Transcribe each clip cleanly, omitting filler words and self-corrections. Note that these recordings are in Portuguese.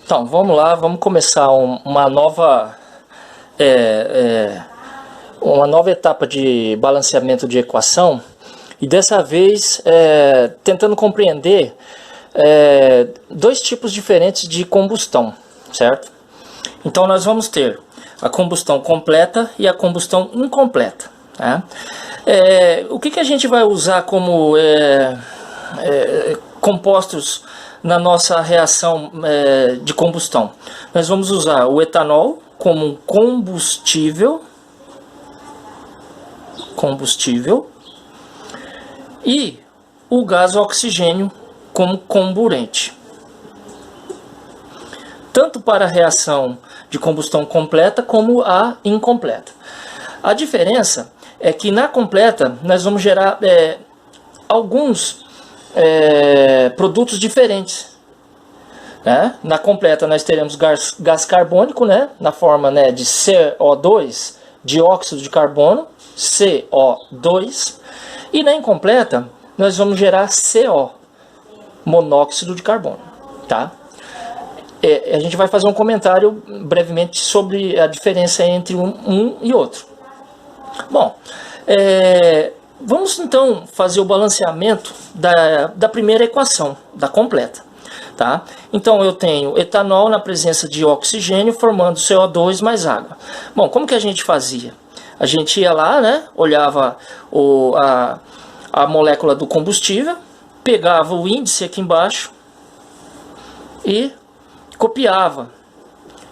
Então, vamos lá, vamos começar uma nova etapa de balanceamento de equação, e dessa vez tentando compreender dois tipos diferentes de combustão, certo? Então nós vamos ter a combustão completa e a combustão incompleta, tá? O que a gente vai usar como compostos na nossa reação de combustão? Nós vamos usar o etanol como um combustível e o gás oxigênio como comburente, tanto para a reação de combustão completa como a incompleta. A diferença é que na completa nós vamos gerar alguns produtos diferentes, né? Na completa nós teremos gás carbônico, né? Na forma, né, de CO2, dióxido de carbono, CO2, e na incompleta nós vamos gerar CO, monóxido de carbono, tá? A gente vai fazer um comentário brevemente sobre a diferença entre um e outro. Bom, vamos então fazer o balanceamento da primeira equação, da completa, tá? Então eu tenho etanol na presença de oxigênio formando CO2 mais água. Bom, como que a gente fazia? A gente ia lá, né, olhava a molécula do combustível, pegava o índice aqui embaixo e copiava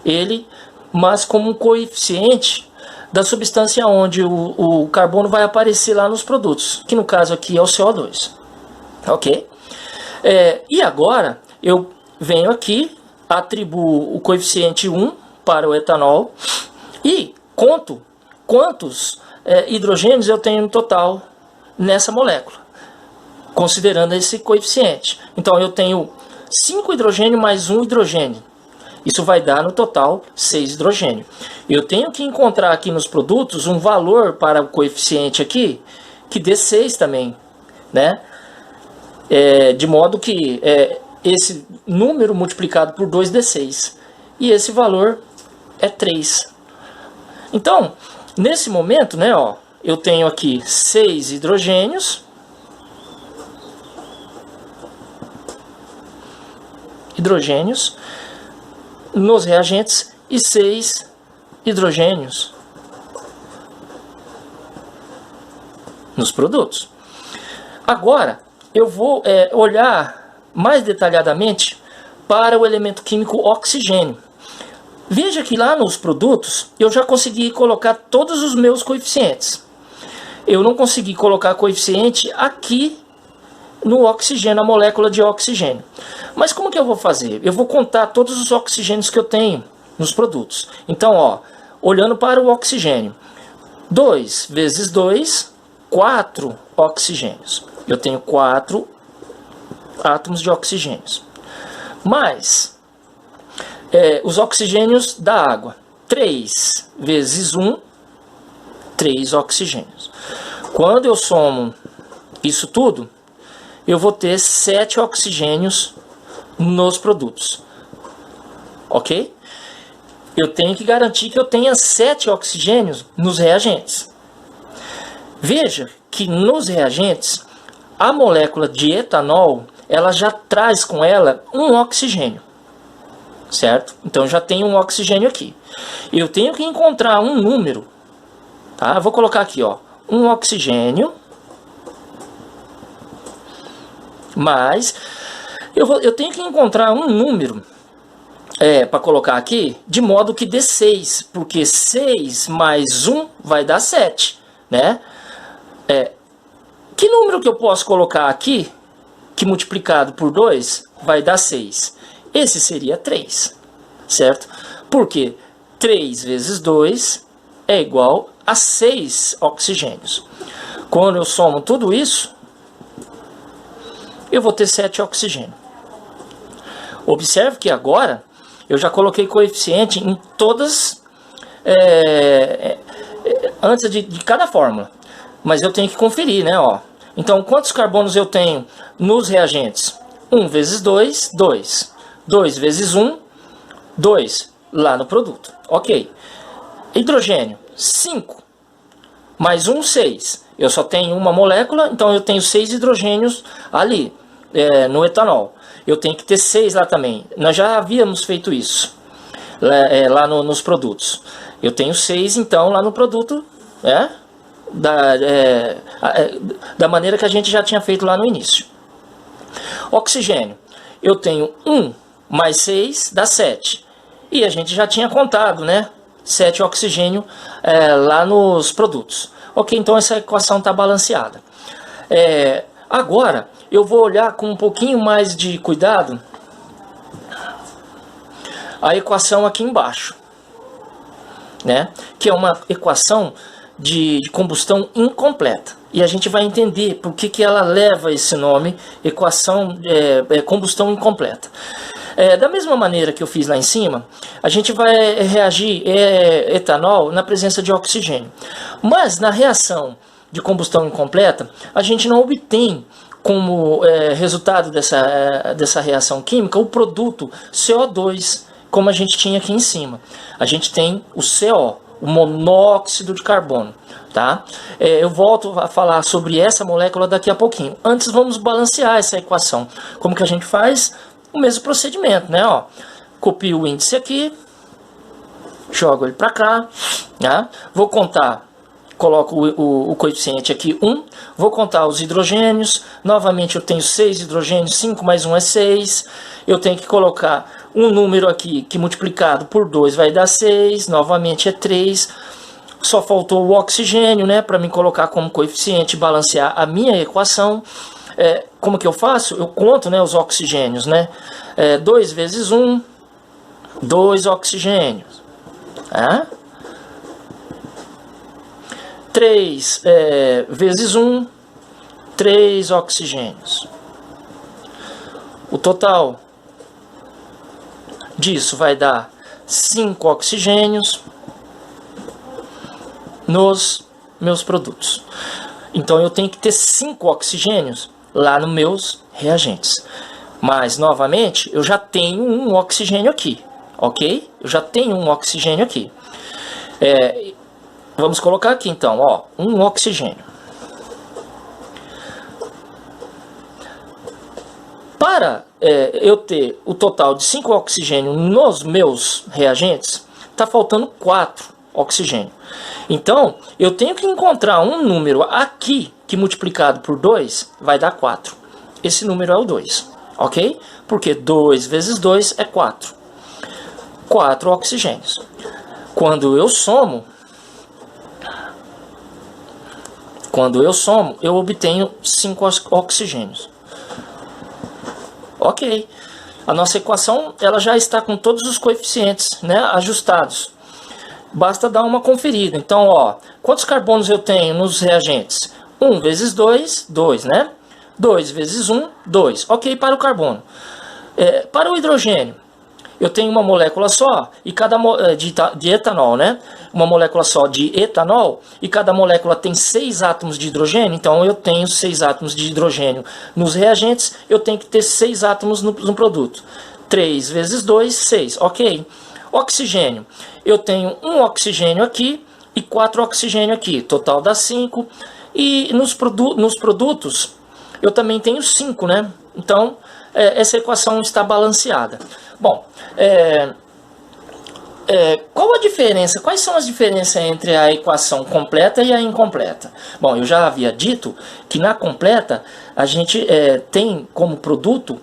ele, mas como um coeficiente da substância onde o carbono vai aparecer lá nos produtos, que no caso aqui é o CO2, ok? E agora eu venho aqui, atribuo o coeficiente 1 para o etanol e conto quantos hidrogênios eu tenho no total nessa molécula, considerando esse coeficiente. Então eu tenho 5 hidrogênio mais 1 hidrogênio. Isso vai dar no total 6 hidrogênio. Eu tenho que encontrar aqui nos produtos um valor para o coeficiente aqui que dê 6 também, né? De modo que esse número multiplicado por 2 dê 6. E esse valor é 3. Então, nesse momento, né, ó, eu tenho aqui 6 hidrogênios nos reagentes e 6 hidrogênios nos produtos. Agora eu vou olhar mais detalhadamente para o elemento químico oxigênio. Veja que lá nos produtos eu já consegui colocar todos os meus coeficientes. Eu não consegui colocar coeficiente aqui no oxigênio, na molécula de oxigênio. Mas como que eu vou fazer? Eu vou contar todos os oxigênios que eu tenho nos produtos. Então, ó, olhando para o oxigênio, 2 vezes 2, 4 oxigênios. Eu tenho 4 átomos de oxigênios. Mais os oxigênios da água, 3 vezes 1, 3 oxigênios. Quando eu somo isso tudo, eu vou ter 7 oxigênios nos produtos, ok? Eu tenho que garantir que eu tenha 7 oxigênios nos reagentes. Veja que nos reagentes, a molécula de etanol, ela já traz com ela um oxigênio, certo? Então eu já tenho um oxigênio aqui. Eu tenho que encontrar um número, tá? Eu vou colocar aqui, ó, um oxigênio mais eu tenho que encontrar um número para colocar aqui, de modo que dê 6, porque 6 mais 1 vai dar 7, né? Que número que eu posso colocar aqui, que multiplicado por 2 vai dar 6? Esse seria 3, certo? Porque 3 vezes 2 é igual a 6 oxigênios. Quando eu somo tudo isso, eu vou ter 7 oxigênio. Observe que agora eu já coloquei coeficiente em todas, antes de cada fórmula. Mas eu tenho que conferir, né? Ó. Então, quantos carbonos eu tenho nos reagentes? 1 vezes 2, 2. 2 vezes 1, 2 lá no produto. Ok. Hidrogênio, 5. Mais 1, 6. Eu só tenho uma molécula, então eu tenho 6 hidrogênios ali, no etanol. Eu tenho que ter 6 lá também. Nós já havíamos feito isso lá nos produtos. Eu tenho 6 então lá no produto, da maneira que a gente já tinha feito lá no início. Oxigênio, eu tenho 1 mais 6 dá 7. E a gente já tinha contado, né? 7 oxigênio lá nos produtos. Ok, então essa equação está balanceada. Agora eu vou olhar com um pouquinho mais de cuidado a equação aqui embaixo, né? Que é uma equação de combustão incompleta. E a gente vai entender por que ela leva esse nome, equação combustão incompleta. Da mesma maneira que eu fiz lá em cima, a gente vai reagir etanol na presença de oxigênio. Mas na reação de combustão incompleta, a gente não obtém como resultado dessa reação química o produto CO2, como a gente tinha aqui em cima. A gente tem o CO, o monóxido de carbono. Tá? Eu volto a falar sobre essa molécula daqui a pouquinho. Antes vamos balancear essa equação. Como que a gente faz? O mesmo procedimento, né? Ó, copio o índice aqui, jogo ele para cá, né? Vou contar, coloco o coeficiente aqui 1, vou contar os hidrogênios, novamente eu tenho 6 hidrogênios, 5 mais 1 é 6, eu tenho que colocar um número aqui que multiplicado por 2 vai dar 6, novamente é 3, só faltou o oxigênio, né, para me colocar como coeficiente e balancear a minha equação. Como que eu faço? Eu conto, né, os oxigênios, né? 2 vezes 1, 2 oxigênios. 3 vezes 1, 3 oxigênios. O total disso vai dar 5 oxigênios nos meus produtos. Então eu tenho que ter 5 oxigênios lá nos meus reagentes. Mas, novamente, eu já tenho um oxigênio aqui, ok? Eu já tenho um oxigênio aqui. Vamos colocar aqui, então, ó, um oxigênio. Para eu ter o total de 5 oxigênios nos meus reagentes, está faltando 4 oxigênio. Então, eu tenho que encontrar um número aqui que multiplicado por 2 vai dar 4. Esse número é o 2, ok? Porque 2 vezes 2 é 4. 4 oxigênios. Quando eu somo, eu obtenho 5 oxigênios. Ok. A nossa equação ela já está com todos os coeficientes, né, ajustados. Basta dar uma conferida. Então, ó, quantos carbonos eu tenho nos reagentes? 1 vezes 2, 2, né? 2 vezes 1, 2. Ok, para o carbono. Para o hidrogênio, eu tenho uma molécula só e de etanol, né? Uma molécula só de etanol e cada molécula tem 6 átomos de hidrogênio. Então, eu tenho 6 átomos de hidrogênio nos reagentes, eu tenho que ter 6 átomos no produto. 3 vezes 2, 6. Ok. Oxigênio. Eu tenho um oxigênio aqui e 4 oxigênio aqui. Total dá 5. E nos produtos, eu também tenho 5, né? Então, essa equação está balanceada. Bom, qual a diferença? Quais são as diferenças entre a equação completa e a incompleta? Bom, eu já havia dito que na completa a gente tem como produto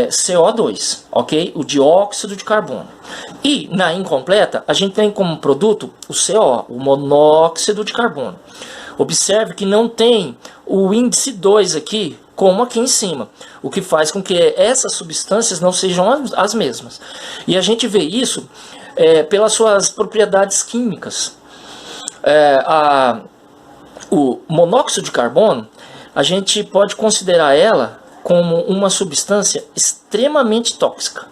CO2, ok? O dióxido de carbono. E na incompleta a gente tem como produto o CO, o monóxido de carbono. Observe que não tem o índice 2 aqui, como aqui em cima, o que faz com que essas substâncias não sejam as mesmas. E a gente vê isso pelas suas propriedades químicas. O monóxido de carbono, a gente pode considerar ela como uma substância extremamente tóxica,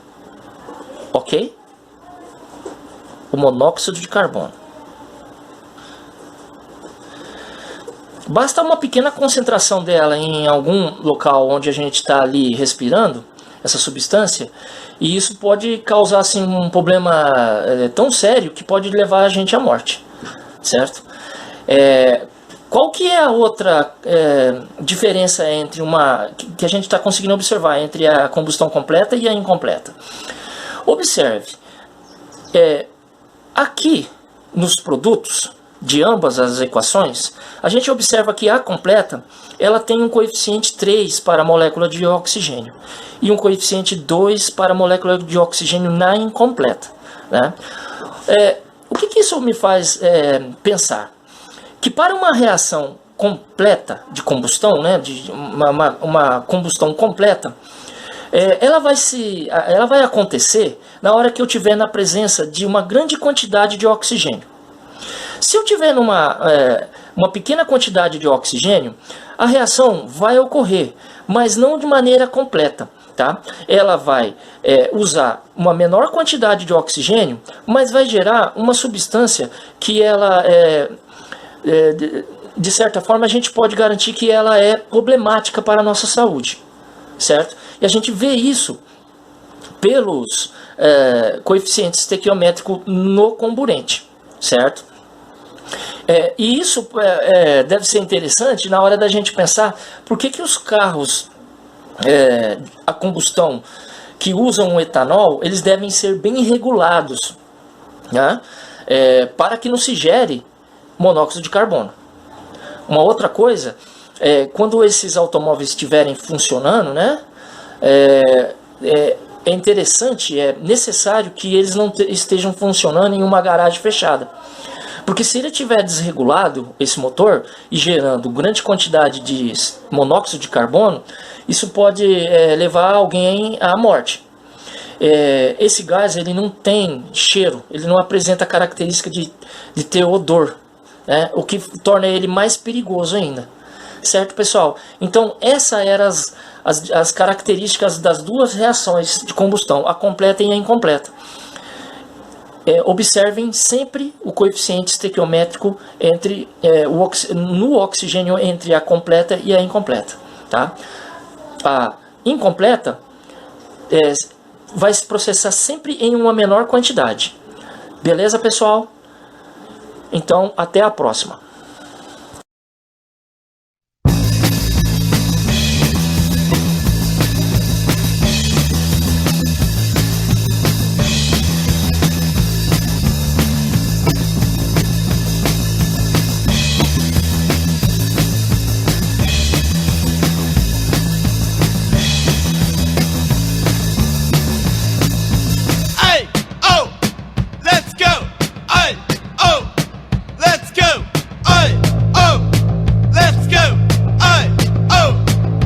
ok? O monóxido de carbono. Basta uma pequena concentração dela em algum local onde a gente está ali respirando, essa substância, e isso pode causar assim, um problema tão sério que pode levar a gente à morte, certo? Qual que é a outra diferença entre que a gente está conseguindo observar entre a combustão completa e a incompleta? Observe, aqui nos produtos de ambas as equações, a gente observa que a completa ela tem um coeficiente 3 para a molécula de oxigênio e um coeficiente 2 para a molécula de oxigênio na incompleta, né? O que isso me faz pensar? Que para uma reação completa de combustão, né, de uma combustão completa, ela vai acontecer na hora que eu tiver na presença de uma grande quantidade de oxigênio. Se eu tiver uma pequena quantidade de oxigênio, a reação vai ocorrer, mas não de maneira completa. Tá? Ela vai usar uma menor quantidade de oxigênio, mas vai gerar uma substância que ela, de certa forma, a gente pode garantir que ela é problemática para a nossa saúde, certo? E a gente vê isso pelos coeficientes estequiométricos no comburente, certo? E isso deve ser interessante na hora da gente pensar por que os carros a combustão que usam o etanol, eles devem ser bem regulados, né? Para que não se gere monóxido de carbono. Uma outra coisa, quando esses automóveis estiverem funcionando, né, é interessante, é necessário que eles não estejam funcionando em uma garagem fechada. Porque se ele estiver desregulado, esse motor, e gerando grande quantidade de monóxido de carbono, isso pode levar alguém à morte. Esse gás ele não tem cheiro, ele não apresenta a característica de ter odor, né? O que torna ele mais perigoso ainda. Certo, pessoal? Então, essas eram as características das duas reações de combustão, a completa e a incompleta. Observem sempre o coeficiente estequiométrico no oxigênio entre a completa e a incompleta. Tá? A incompleta vai se processar sempre em uma menor quantidade. Beleza, pessoal? Então, até a próxima.